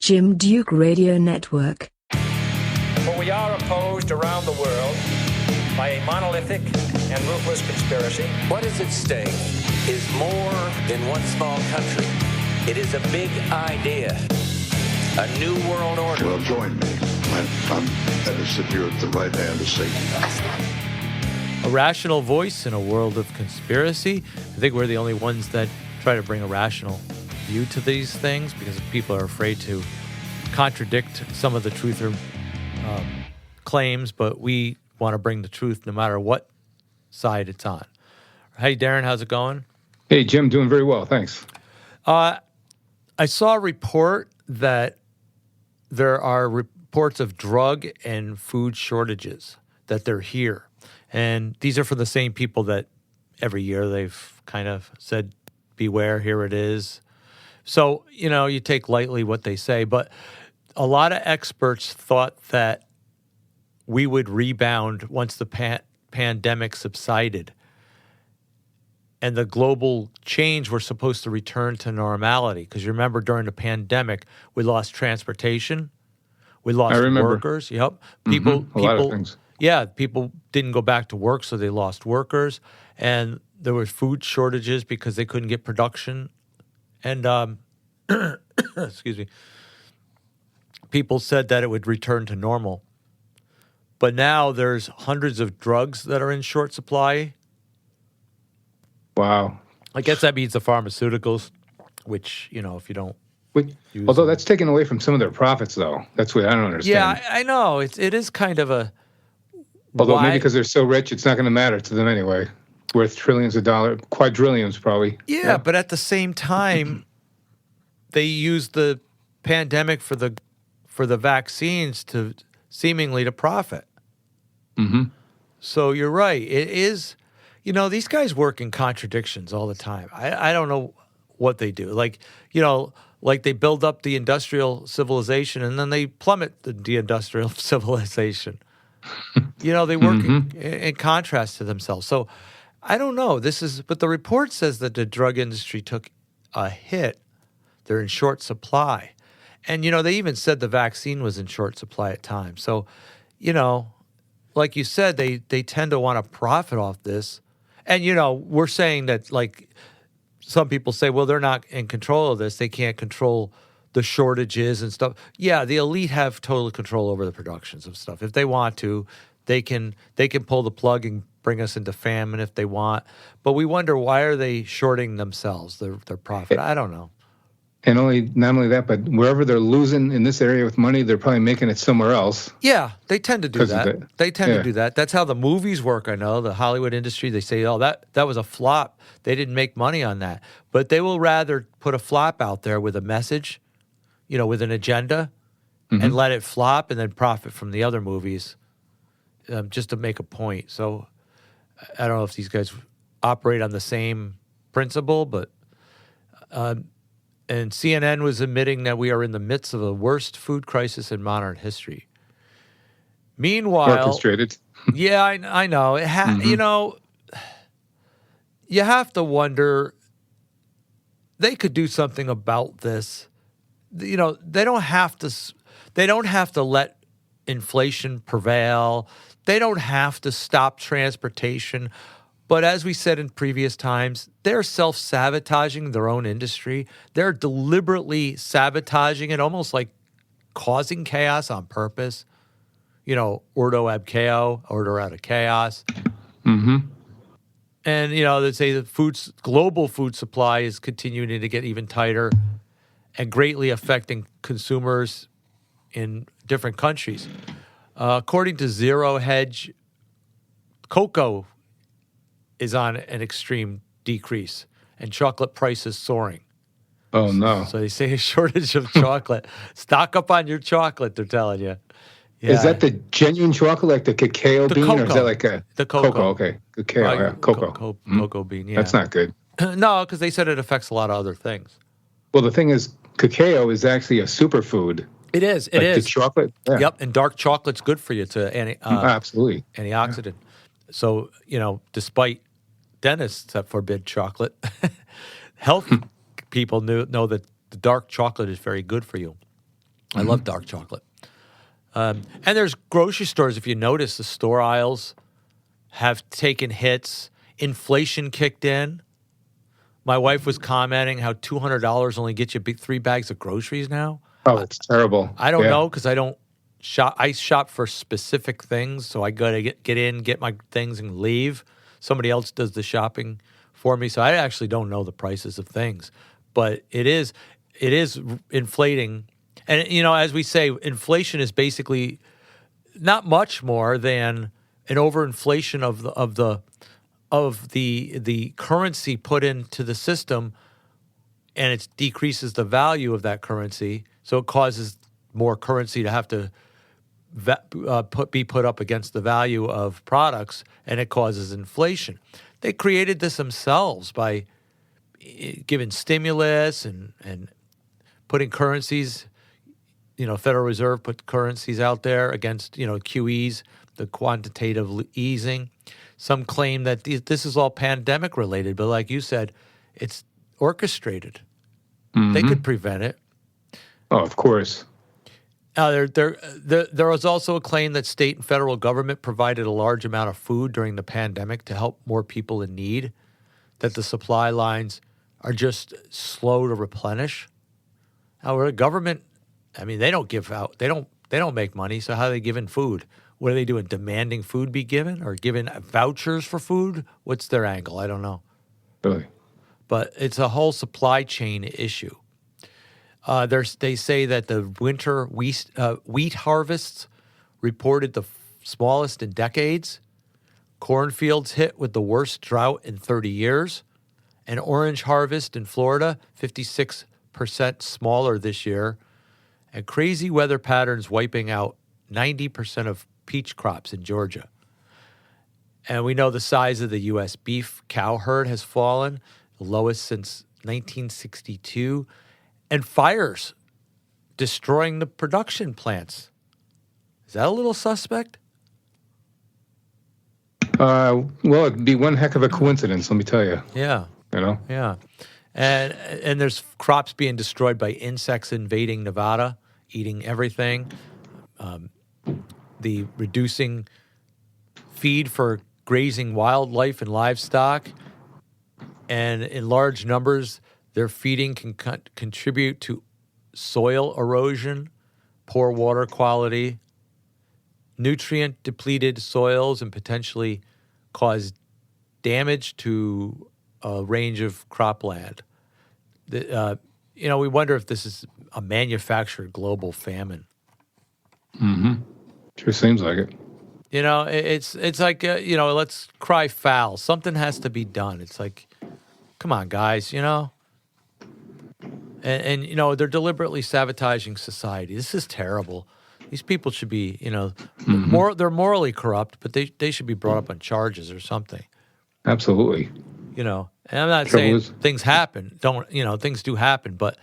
Jim Duke Radio Network. For we are opposed around the world by a monolithic and ruthless conspiracy. What is at stake is more than one small country. It is a big idea, a new world order. Well, join me. I'm going to sit here at the right hand of Satan. A rational voice in a world of conspiracy. I think we're the only ones that try to bring a rational view to these things because people are afraid to contradict some of the truther claims, but we want to bring the truth no matter what side it's on. Hey, Darren, how's it going? Hey, Jim, doing very well, thanks. I saw a report that there are reports of drug and food shortages, that they're here. And these are for the same people that every year they've kind of said, beware, here it is. So, you take lightly what they say. But a lot of experts thought that we would rebound once the pandemic subsided. And the global change was supposed to return to normality. Because you remember during the pandemic, we lost transportation. We lost workers. Yep. People, a lot of things. Yeah, people didn't go back to work, so they lost workers. And there were food shortages because they couldn't get production. And, excuse me, people said that it would return to normal. But now there's hundreds of drugs that are in short supply. Wow. I guess that means the pharmaceuticals, which, if you don't use although them. that's taken away from some of their profits, though. That's what I don't understand. Yeah, I know. It is kind of a... Although maybe because they're so rich, it's not going to matter to them anyway. Worth trillions of dollars, quadrillions probably. Yeah, but at the same time, they used the pandemic for the vaccines to seemingly to profit. Mm-hmm. So you're right. It is, these guys work in contradictions all the time. I don't know what they do. Like they build up the industrial civilization and then they plummet the deindustrial civilization. They work in contrast to themselves. So I don't know. But the report says that the drug industry took a hit. They're in short supply. And, they even said the vaccine was in short supply at times. So, like you said, they tend to want to profit off this. And, we're saying that, like, some people say, well, they're not in control of this. They can't control the shortages and stuff. Yeah, the elite have total control over the productions of stuff. If they want to, they can pull the plug and bring us into famine if they want. But we wonder, why are they shorting themselves, their profit? I don't know. And not only that, but wherever they're losing in this area with money, they're probably making it somewhere else. Yeah, they tend to do that. They tend to do that. That's how the movies work, I know. The Hollywood industry, they say, oh, that was a flop. They didn't make money on that. But they will rather put a flop out there with a message, with an agenda, and let it flop and then profit from the other movies just to make a point. So I don't know if these guys operate on the same principle, but... and CNN was admitting that we are in the midst of the worst food crisis in modern history. Meanwhile... Orchestrated. Yeah, I know. You have to wonder, they could do something about this. They don't have to let inflation prevail. They don't have to stop transportation. But as we said in previous times, they're self-sabotaging their own industry. They're deliberately sabotaging it, almost like causing chaos on purpose. Ordo ab chaos, order out of chaos. Mm-hmm. And, they say the global food supply is continuing to get even tighter and greatly affecting consumers in different countries. According to Zero Hedge, cocoa is on an extreme decrease and chocolate prices soaring. Oh, no. So they say a shortage of chocolate. Stock up on your chocolate, they're telling you. Yeah. Is that the genuine chocolate, like the cacao bean, cocoa. or is that like the cocoa? Cocoa, okay. Cacao, cocoa. Cocoa bean, yeah. That's not good. No, because they said it affects a lot of other things. Well, the thing is, cacao is actually a superfood. It is. It is. The chocolate? Yeah. Yep, and dark chocolate's good for you absolutely. Antioxidant. Yeah. So, despite dentists that forbid chocolate, health people know that the dark chocolate is very good for you. I love dark chocolate. And there's grocery stores, if you notice, the store aisles have taken hits. Inflation kicked in. My wife was commenting how $200 only gets you 3 bags of groceries now. Oh, it's terrible. I don't know because I don't shop. I shop for specific things, so I got to get in, get my things, and leave. Somebody else does the shopping for me, so I actually don't know the prices of things. But it is inflating, and as we say, inflation is basically not much more than an overinflation of the currency put into the system, and it decreases the value of that currency. So it causes more currency to have to be put up against the value of products, and it causes inflation. They created this themselves by giving stimulus and putting currencies. Federal Reserve put currencies out there against, QEs, the quantitative easing. Some claim that this is all pandemic related, but like you said, it's orchestrated. They could prevent it. Oh, of course. There was also a claim that state and federal government provided a large amount of food during the pandemic to help more people in need, that the supply lines are just slow to replenish. Now, the government, they don't give out, they don't make money, so how are they giving food? What are they doing, demanding food be given or giving vouchers for food? What's their angle? I don't know. Really? But it's a whole supply chain issue. They say that the winter wheat harvests reported the smallest in decades. Cornfields hit with the worst drought in 30 years. An orange harvest in Florida, 56% smaller this year. And crazy weather patterns wiping out 90% of peach crops in Georgia. And we know the size of the U.S. beef cow herd has fallen, the lowest since 1962. And fires destroying the production plants. Is that a little suspect? Well, it'd be one heck of a coincidence, let me tell you. Yeah. Yeah. And there's crops being destroyed by insects invading Nevada, eating everything. The reducing feed for grazing wildlife and livestock. And in large numbers, their feeding can contribute to soil erosion, poor water quality, nutrient-depleted soils, and potentially cause damage to a range of cropland. We wonder if this is a manufactured global famine. Mm-hmm. Sure seems like it. It's like, let's cry foul. Something has to be done. It's like, come on, guys, And they're deliberately sabotaging society. This is terrible. These people should be, they're morally corrupt, but they should be brought up on charges or something. Absolutely. And I'm not saying things happen. Things do happen, but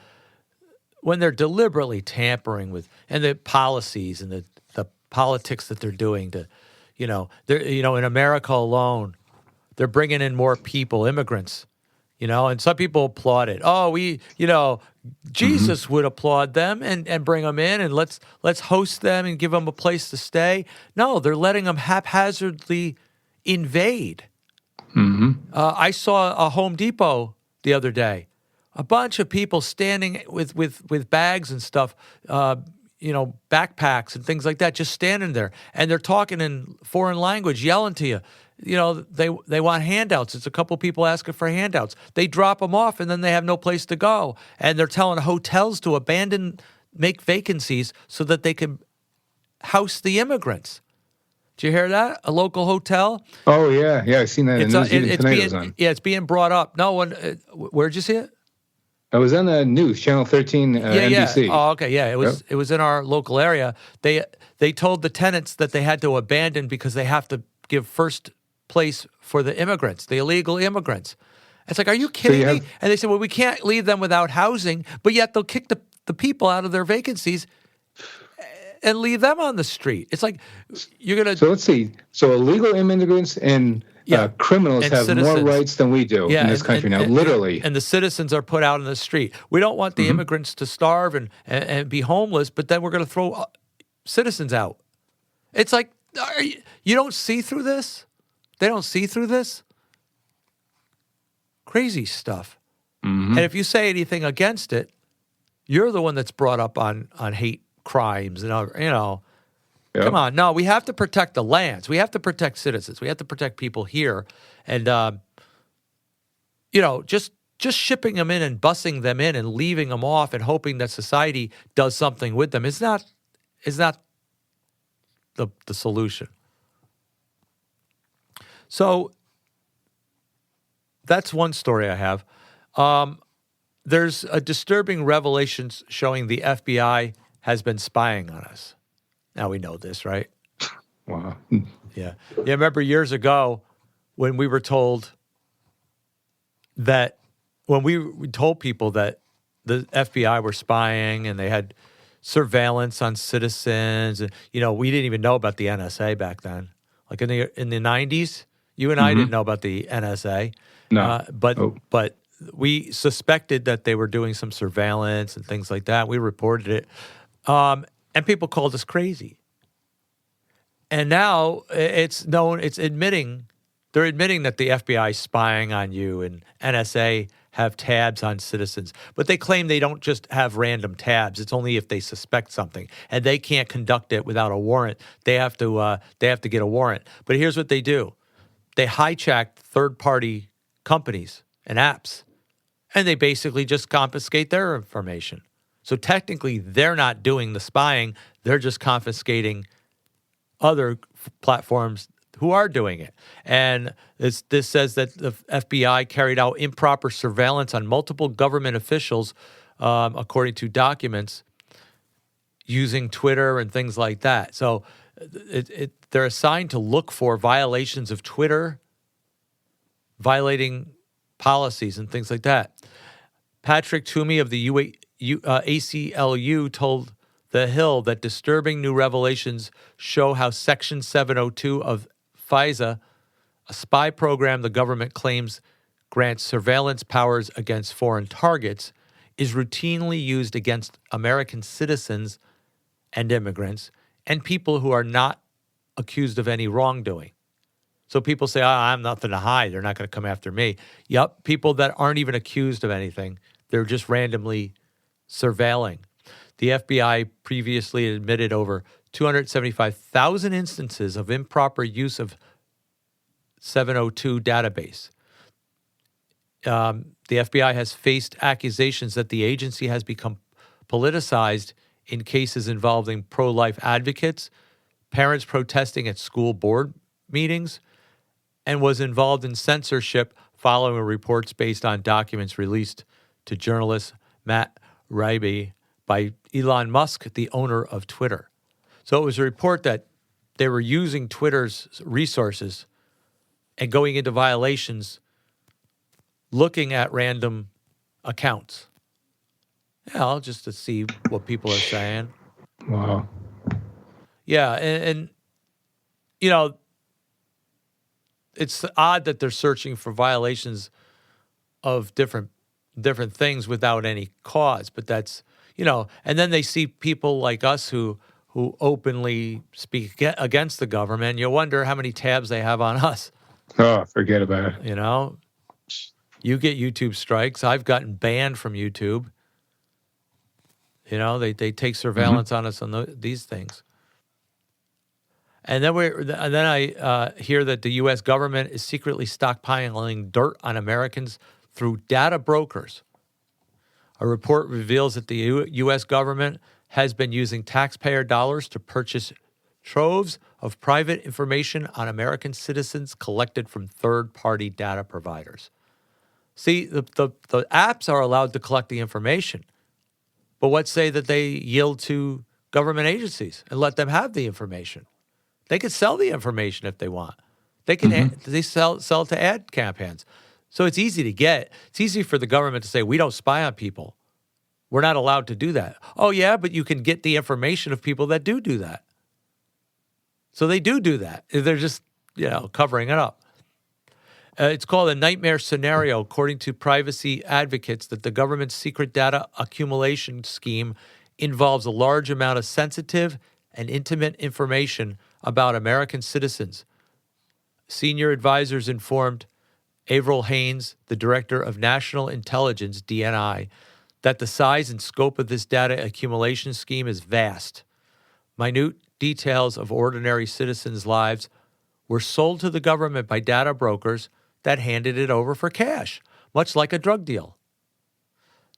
when they're deliberately tampering with and the policies and the politics that they're doing to, in America alone, they're bringing in more people, immigrants. And some people applaud it. Oh, Jesus would applaud them and bring them in and let's host them and give them a place to stay. No, they're letting them haphazardly invade. I saw a Home Depot the other day. A bunch of people standing with bags and stuff, backpacks and things like that, just standing there. And they're talking in foreign language, yelling to you. They want handouts. It's a couple people asking for handouts. They drop them off, and then they have no place to go. And they're telling hotels to make vacancies so that they can house the immigrants. Did you hear that? A local hotel? Oh, yeah. Yeah, I've seen that in the news. It's being brought up. No one, where'd you see it? I was on the news, Channel 13, NBC. Yeah. Oh, okay. Yeah, it was in our local area. They told the tenants that they had to abandon because they have to give first place for the immigrants, the illegal immigrants. It's like, are you kidding me? And they said, well, we can't leave them without housing, but yet they'll kick the people out of their vacancies and leave them on the street. It's like, you're going to... So let's see. So illegal immigrants and criminals and have citizens. more rights than we do in this country now, literally. And the citizens are put out in the street. We don't want the immigrants to starve and be homeless, but then we're going to throw citizens out. It's like, you don't see through this? They don't see through this? Crazy stuff. And if you say anything against it, you're the one that's brought up on hate crimes and other, Yep. Come on. No, we have to protect the lands. We have to protect citizens. We have to protect people here. And, just shipping them in and busing them in and leaving them off and hoping that society does something with them is not the solution. So that's one story I have. There's a disturbing revelations showing the FBI has been spying on us. Now we know this, right? Wow. Yeah. Yeah, remember years ago when we were told that, when we told people that the FBI were spying and they had surveillance on citizens, and, we didn't even know about the NSA back then. Like in the 90s, you and I didn't know about the NSA. No. But we suspected that they were doing some surveillance and things like that. We reported it. And people called us crazy. And now it's admitting, they're admitting that the FBI is spying on you and NSA have tabs on citizens. But they claim they don't just have random tabs. It's only if they suspect something. And they can't conduct it without a warrant. They have to get a warrant. But here's what they do. They hijack third-party companies and apps, and they basically just confiscate their information. So technically, they're not doing the spying. They're just confiscating other platforms who are doing it. And this says that the FBI carried out improper surveillance on multiple government officials, according to documents, using Twitter and things like that. So they're assigned to look for violations of Twitter, violating policies and things like that. Patrick Toomey of the ACLU told The Hill that disturbing new revelations show how Section 702 of FISA, a spy program the government claims grants surveillance powers against foreign targets, is routinely used against American citizens and immigrants and people who are not accused of any wrongdoing. So people say, I have nothing to hide. They're not going to come after me. Yep, people that aren't even accused of anything. They're just randomly surveilling. The FBI previously admitted over 275,000 instances of improper use of 702 database. The FBI has faced accusations that the agency has become politicized in cases involving pro-life advocates, parents protesting at school board meetings, and was involved in censorship following reports based on documents released to journalist Matt Taibbi by Elon Musk, the owner of Twitter. So it was a report that they were using Twitter's resources and going into violations, looking at random accounts. Yeah, just to see what people are saying. Wow. Yeah, and it's odd that they're searching for violations of different things without any cause, but that's, and then they see people like us who openly speak against the government. You wonder how many tabs they have on us. Oh, forget about it. You get YouTube strikes. I've gotten banned from YouTube. They take surveillance on us on these things. And then I hear that the U.S. government is secretly stockpiling dirt on Americans through data brokers. A report reveals that the U.S. government has been using taxpayer dollars to purchase troves of private information on American citizens collected from third-party data providers. See, the apps are allowed to collect the information, but what say that they yield to government agencies and let them have the information? They could sell the information if they want. They can they sell to ad campaigns. So it's easy to get. It's easy for the government to say, we don't spy on people. We're not allowed to do that. Oh, yeah, but you can get the information of people that do that. So they do that. They're just, covering it up. It's called a nightmare scenario, according to privacy advocates, that the government's secret data accumulation scheme involves a large amount of sensitive and intimate information about American citizens. Senior advisors informed Avril Haines, the director of National Intelligence, DNI, that the size and scope of this data accumulation scheme is vast. Minute details of ordinary citizens' lives were sold to the government by data brokers that handed it over for cash, much like a drug deal.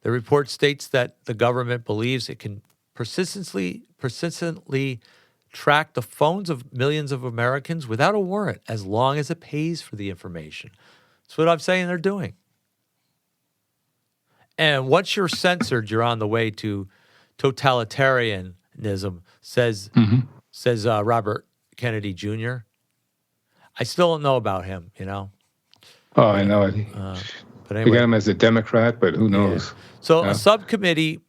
The report states that the government believes it can persistently track the phones of millions of Americans without a warrant as long as it pays for the information. That's what I'm saying they're doing. And once you're censored, you're on the way to totalitarianism, says Robert Kennedy Jr. I still don't know about him, you know. Oh, I know it. But anyway, we got him as a Democrat, but who knows? Yeah. So a subcommittee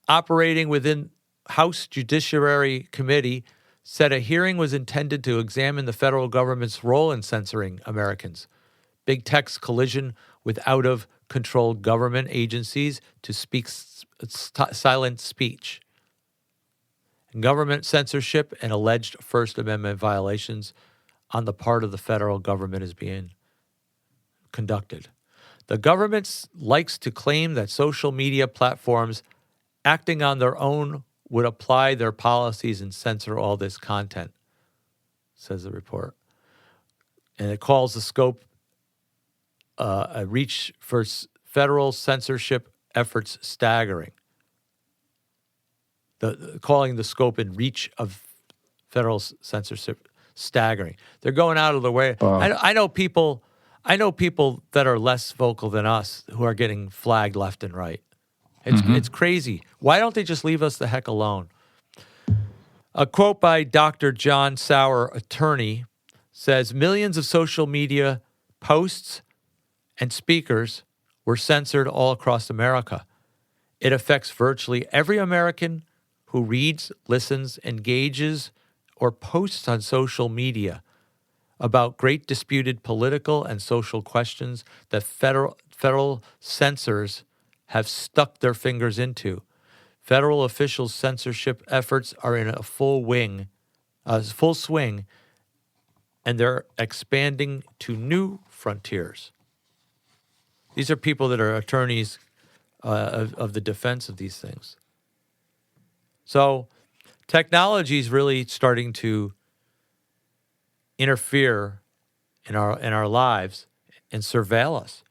operating within House Judiciary Committee said a hearing was intended to examine the federal government's role in censoring Americans. Big tech's collision with out-of-control government agencies to speak silent speech. Government censorship and alleged First Amendment violations on the part of the federal government is being conducted. The government likes to claim that social media platforms acting on their own would apply their policies and censor all this content, says the report. And it calls the scope a reach for federal censorship efforts staggering. Calling the scope and reach of federal censorship staggering. They're going out of the way. Wow. I know people that are less vocal than us who are getting flagged left and right. It's crazy. Why don't they just leave us the heck alone? A quote by Dr. John Sauer, attorney, says millions of social media posts and speakers were censored all across America. It affects virtually every American who reads, listens, engages, or posts on social media about great disputed political and social questions that federal censors have stuck their fingers into. Federal officials' censorship efforts are in a full swing, and they're expanding to new frontiers. These are people that are attorneys of the defense of these things. So technology is really starting to interfere in our lives and surveil us.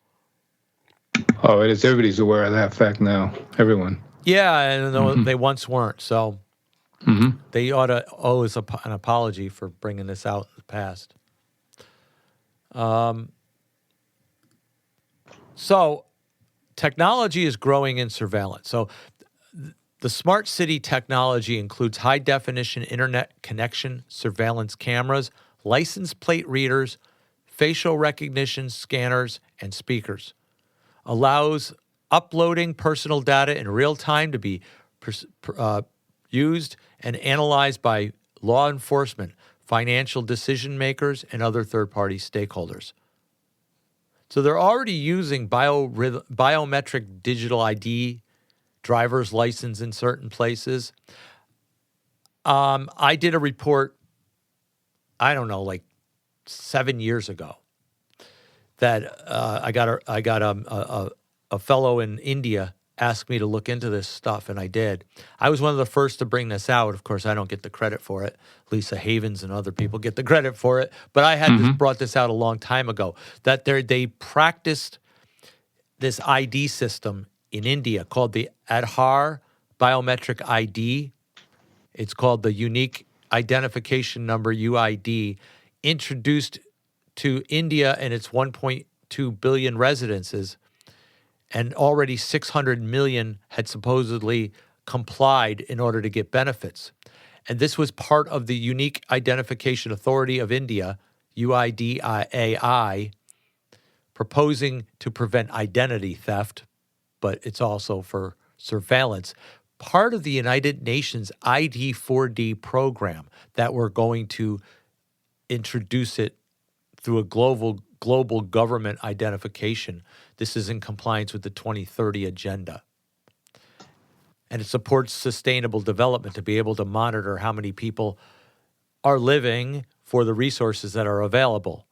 Oh, it is. Everybody's aware of that fact now. Everyone. Yeah, and they once weren't. So they ought to owe us an apology for bringing this out in the past. So technology is growing in surveillance. So the smart city technology includes high-definition internet connection, surveillance cameras, license plate readers, facial recognition scanners, and speakers. Allows uploading personal data in real time to be used and analyzed by law enforcement, financial decision makers, and other third-party stakeholders. So they're already using biometric digital ID, driver's license in certain places. I did a report, I don't know, like 7 years ago, that I got a fellow in India asked me to look into this stuff, and I did. I was one of the first to bring this out. Of course, I don't get the credit for it. Lisa Havens and other people get the credit for it. But I had brought this out a long time ago, that they practiced this ID system in India called the Aadhaar Biometric ID. It's called the Unique Identification Number, UID, introduced to India and its 1.2 billion residences, and already 600 million had supposedly complied in order to get benefits. And this was part of the Unique Identification Authority of India, UIDAI, proposing to prevent identity theft, but it's also for surveillance. Part of the United Nations ID4D program that we're going to introduce it through a global global government identification. This is in compliance with the 2030 agenda. And it supports sustainable development to be able to monitor how many people are living for the resources that are available.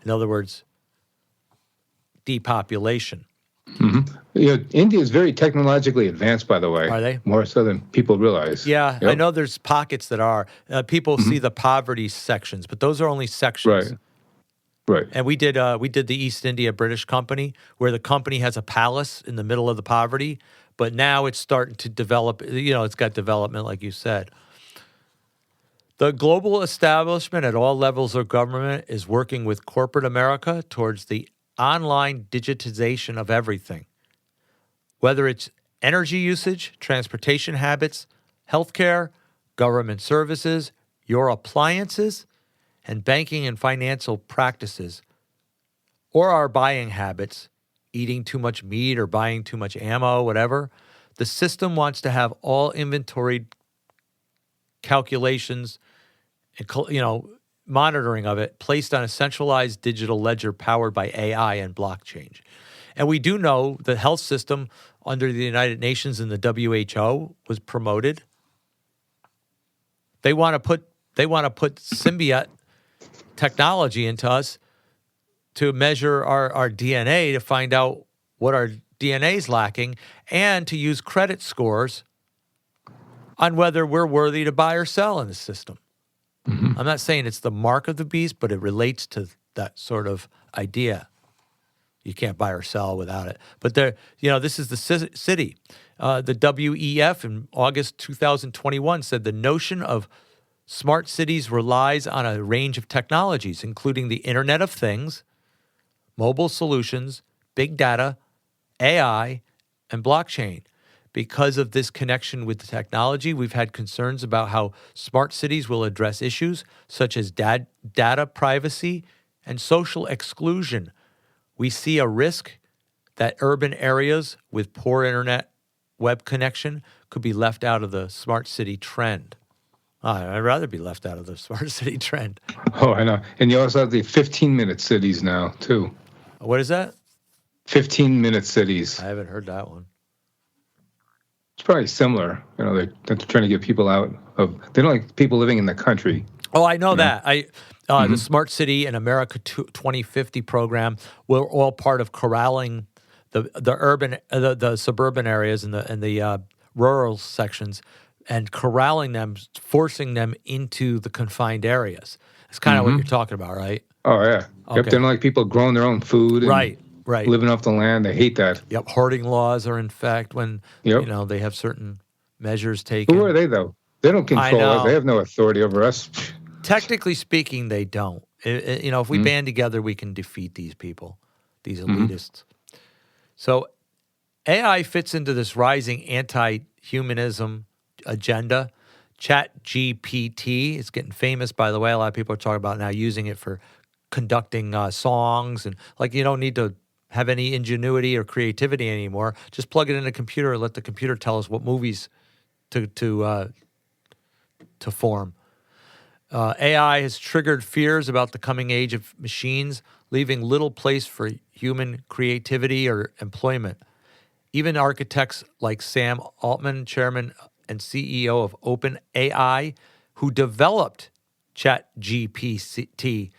In other words, depopulation. India is very technologically advanced, by the way. Are they? More so than people realize. Yeah, I know there's pockets that are. People see the poverty sections, but those are only sections. Right. And we did the East India British Company, where the company has a palace in the middle of the poverty, but now it's starting to develop. It's got development, like you said. The global establishment at all levels of government is working with corporate America towards the online digitization of everything, whether it's energy usage, transportation habits, healthcare, government services, your appliances, and banking and financial practices, or our buying habits, eating too much meat or buying too much ammo, whatever. The system wants to have all inventory calculations and monitoring of it placed on a centralized digital ledger powered by AI and blockchain. And we do know the health system under the United Nations and the WHO was promoted. They want to put symbiote technology into us to measure our DNA to find out what our DNA is lacking and to use credit scores on whether we're worthy to buy or sell in the system. I'm not saying it's the mark of the beast, but it relates to that sort of idea. You can't buy or sell without it. But this is the city. The WEF in August 2021 said the notion of smart cities relies on a range of technologies, including the Internet of Things, mobile solutions, big data, AI, and blockchain. Because of this connection with the technology, we've had concerns about how smart cities will address issues such as data privacy and social exclusion. We see a risk that urban areas with poor internet web connection could be left out of the smart city trend. I'd rather be left out of the smart city trend. Oh, I know. And you also have the 15-minute cities now, too. What is that? 15-minute cities. I haven't heard that one. It's probably similar. They're trying to get people out of. They don't like people living in the country. Oh, I know that. The Smart City and America 2050 program were all part of corralling the urban, the suburban areas and the rural sections, and corralling them, forcing them into the confined areas. It's kind of what you're talking about, right? Oh yeah. Okay. Yep. They don't like people growing their own food. And right. Living off the land. They hate that. Yep. Hoarding laws are in fact when they have certain measures taken. Who are they though? They don't control us. They have no authority over us. Technically speaking, they don't. If we band together, we can defeat these people, these elitists. So AI fits into this rising anti-humanism agenda. ChatGPT is getting famous, by the way. A lot of people are talking about now using it for conducting songs. And you don't need to have any ingenuity or creativity anymore. Just plug it in a computer and let the computer tell us what movies to form. AI has triggered fears about the coming age of machines, leaving little place for human creativity or employment. Even architects like Sam Altman, chairman and CEO of OpenAI, who developed ChatGPT,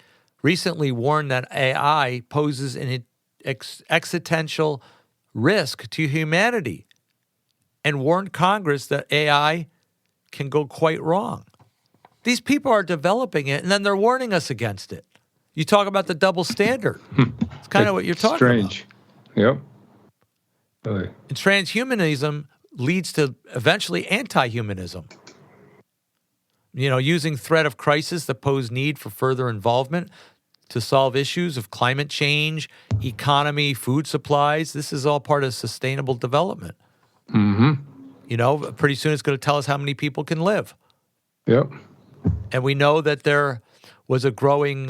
recently warned that AI poses an existential risk to humanity and warned Congress that AI can go quite wrong. These people are developing it, and then they're warning us against it. You talk about the double standard. It's kind of what you're talking strange. about. Yep. Really. And transhumanism leads to eventually anti-humanism. Using threat of crisis that pose need for further involvement to solve issues of climate change, economy, food supplies. This is all part of sustainable development. Pretty soon it's going to tell us how many people can live. Yep. And we know that there was a growing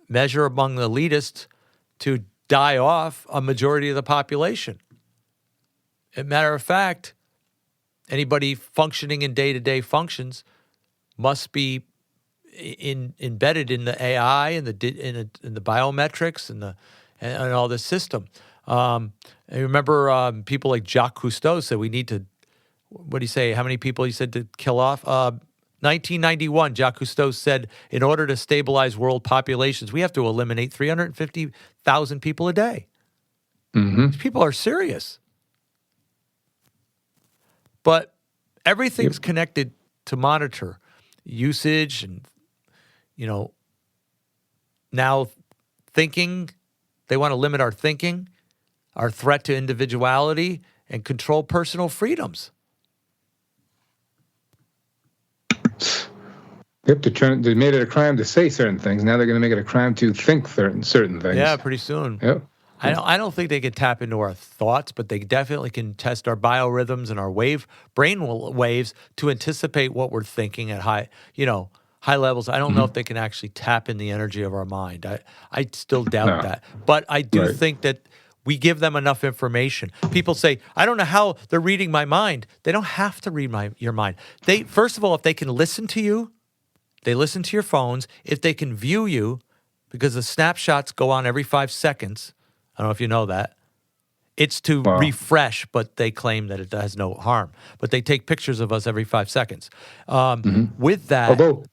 measure among the elitists to die off a majority of the population. As a matter of fact, anybody functioning in day-to-day functions must be embedded in the AI and in the biometrics and all this system. I remember people like Jacques Cousteau said we need to. What do you say? How many people he said to kill off? 1991, Jacques Cousteau said, in order to stabilize world populations, we have to eliminate 350,000 people a day. These people are serious. But everything's connected to monitor usage and, now thinking. They want to limit our thinking, our threat to individuality, and control personal freedoms. Yep, they made it a crime to say certain things. Now they're going to make it a crime to think certain things. Yeah, pretty soon. Yep. I don't think they can tap into our thoughts, but they definitely can test our biorhythms and our brain waves to anticipate what we're thinking at high levels. I don't know if they can actually tap in the energy of our mind. I still doubt that. But I do think that we give them enough information. People say, I don't know how they're reading my mind. They don't have to read your mind. First of all, if they can listen to you, they listen to your phones. If they can view you, because the snapshots go on every 5 seconds. I don't know if you know that. It's to refresh, but they claim that it does no harm. But they take pictures of us every 5 seconds. With that... Although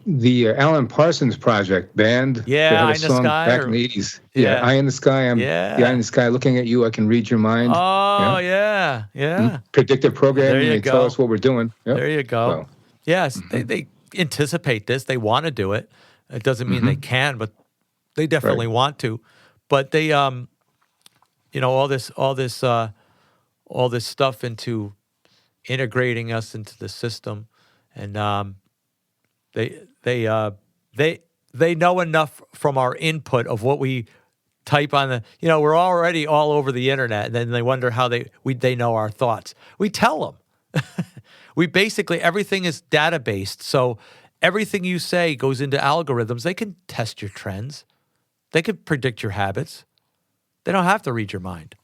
the Alan Parsons Project band, Eye in the Sky, back in the 80s. Yeah, Eye in the Sky. I'm the Eye in the Sky looking at you. I can read your mind. Oh, yeah. Predictive programming. They tell us what we're doing. Yep. There you go. So, yes, they anticipate this. They want to do it. It doesn't mean they can, but they definitely want to. But they, all this stuff into integrating us into the system, and they know enough from our input of what we type on the. We're already all over the internet, and then they wonder how they know our thoughts. We tell them. We basically, everything is data-based, so everything you say goes into algorithms. They can test your trends. They can predict your habits. They don't have to read your mind.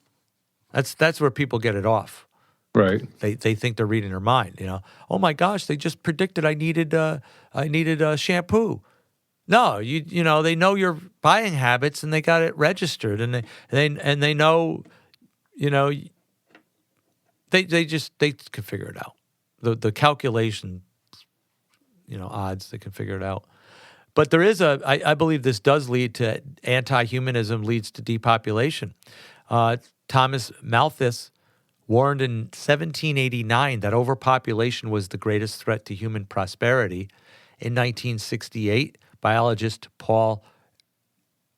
That's where people get it off. Right. They think they're reading their mind. Oh my gosh, they just predicted I needed shampoo. No, they know your buying habits and they got it registered and they know, they can figure it out. The calculation, odds, they can figure it out. But there is I believe this does lead to anti-humanism, leads to depopulation. Thomas Malthus warned in 1789 that overpopulation was the greatest threat to human prosperity. In 1968, biologist Paul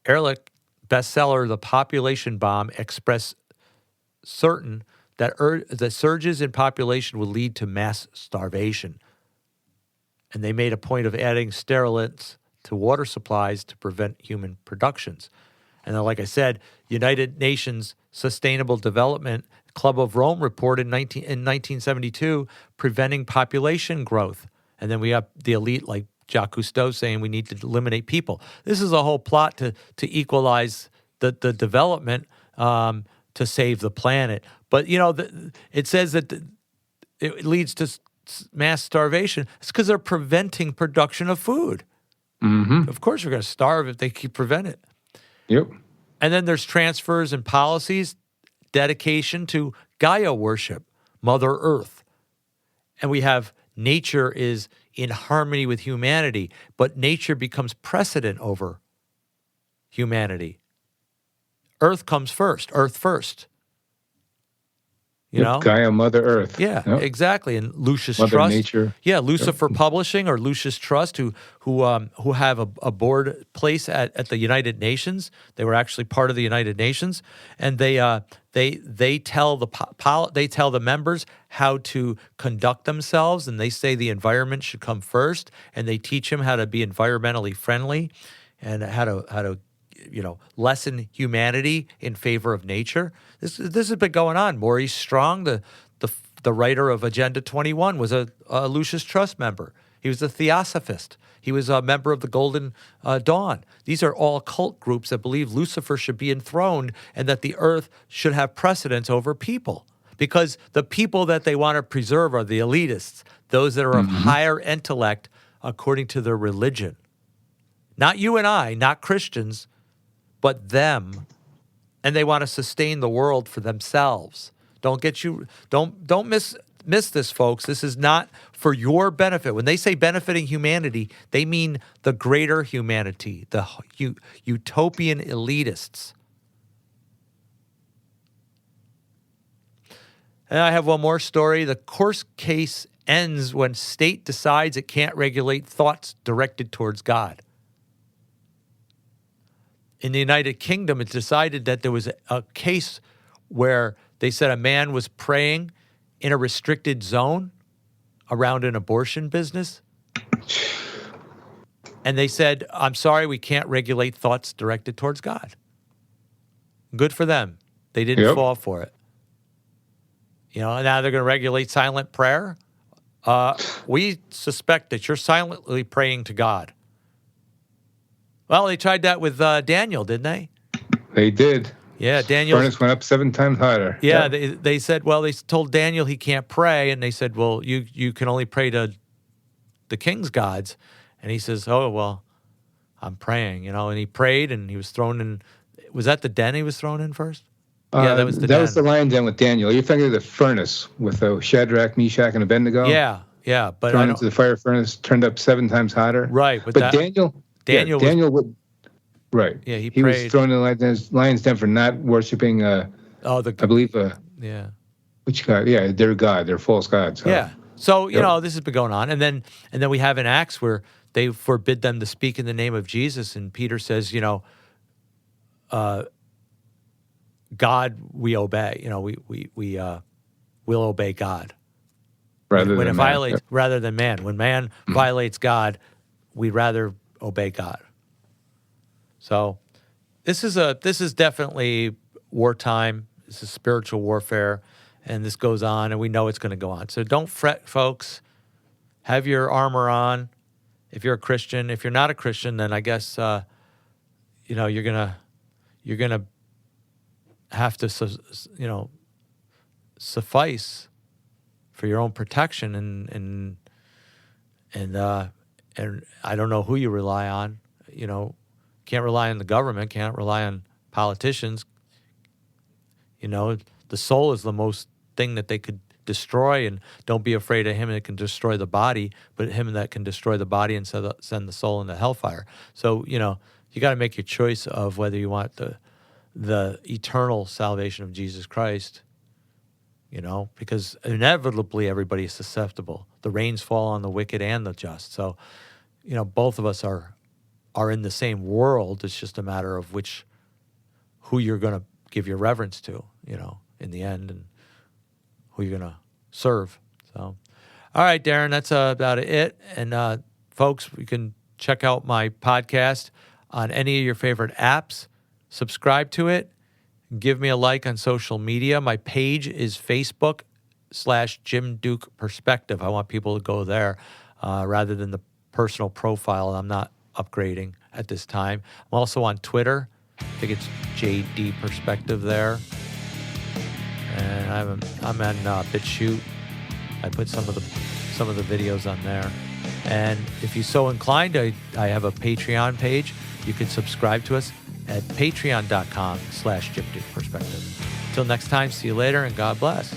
Ehrlich, bestseller The Population Bomb, expressed certain that the surges in population would lead to mass starvation. And they made a point of adding sterilants to water supplies to prevent human productions. And then, like I said, United Nations Sustainable Development Club of Rome reported in 1972 preventing population growth. And then we have the elite like Jacques Cousteau saying we need to eliminate people. This is a whole plot to equalize the development to save the planet. But, it says that it leads to mass starvation. It's because they're preventing production of food. Mm-hmm. Of course, we're going to starve if they prevent it. Yep. And then there's transfers and policies, dedication to Gaia worship, Mother Earth. And we have nature is in harmony with humanity, but nature becomes precedent over humanity. Earth comes first, Earth first. Gaia, Mother Earth. Yeah, exactly. And Lucius Mother Trust. Nature. Yeah, Lucifer Publishing or Lucius Trust, who have a board place at the United Nations. They were actually part of the United Nations, and they tell the members how to conduct themselves, and they say the environment should come first, and they teach them how to be environmentally friendly, and how to lessen humanity in favor of nature. This has been going on. Maurice Strong, the writer of Agenda 21, was a Lucius Trust member. He was a theosophist. He was a member of the Golden Dawn. These are all cult groups that believe Lucifer should be enthroned and that the earth should have precedence over people. Because the people that they want to preserve are the elitists, those that are of higher intellect, according to their religion. Not you and I, not Christians, but them. And they want to sustain the world for themselves. Don't miss this, folks. This is not for your benefit. When they say benefiting humanity, they mean the greater humanity, the utopian elitists. And I have one more story. The court case ends when state decides it can't regulate thoughts directed towards God. In the United Kingdom, it decided that there was a case where they said a man was praying in a restricted zone around an abortion business. And they said, I'm sorry, we can't regulate thoughts directed towards God. Good for them. They didn't fall for it. Now they're going to regulate silent prayer. We suspect that you're silently praying to God. Well, they tried that with Daniel, didn't they? They did. Yeah, Daniel. Furnace went up 7 times hotter. Yeah, they said, well, they told Daniel he can't pray, and they said, well, you can only pray to the king's gods. And he says, oh, well, I'm praying, and he prayed, and he was thrown in. Was that the den he was thrown in first? Yeah, that was the den. That was the lion den with Daniel. You're thinking of the furnace with Shadrach, Meshach, and Abednego? Yeah, but thrown into the fire furnace, turned up 7 times hotter. Right, but Daniel would. Right. Yeah, he was thrown in the lion's den for not worshiping. I believe. Yeah. Which god? Yeah, their god, their false god. So. Yeah. So this has been going on, and then we have in Acts where they forbid them to speak in the name of Jesus, and Peter says, God we obey. We will obey God. Rather than man. When man violates God, we'd rather obey God. So this is definitely wartime. This is spiritual warfare, and this goes on, and we know it's going to go on. So don't fret, folks. Have your armor on. If you're a Christian, if you're not a Christian, then I guess you're gonna have to suffice for your own protection, and I don't know who you rely on. Can't rely on the government, can't rely on politicians. The soul is the most thing that they could destroy, and don't be afraid of him that can destroy the body, but him that can destroy the body and send the soul into hellfire. So, you got to make your choice of whether you want the eternal salvation of Jesus Christ, because inevitably everybody is susceptible. The rains fall on the wicked and the just. So, both of us are in the same world. It's just a matter of who you're going to give your reverence to, in the end, and who you're going to serve. So, all right, Darren, that's about it. And folks, you can check out my podcast on any of your favorite apps. Subscribe to it. Give me a like on social media. My page is Facebook/Jim Duke Perspective. I want people to go there rather than the personal profile. I'm not upgrading at this time. I'm also on Twitter. I think it's JD Perspective there. And I'm on BitChute. I put some of the videos on there. And if you're so inclined, I have a Patreon page. You can subscribe to us at patreon.com/Jim Duke Perspective. Until next time, see you later, and God bless.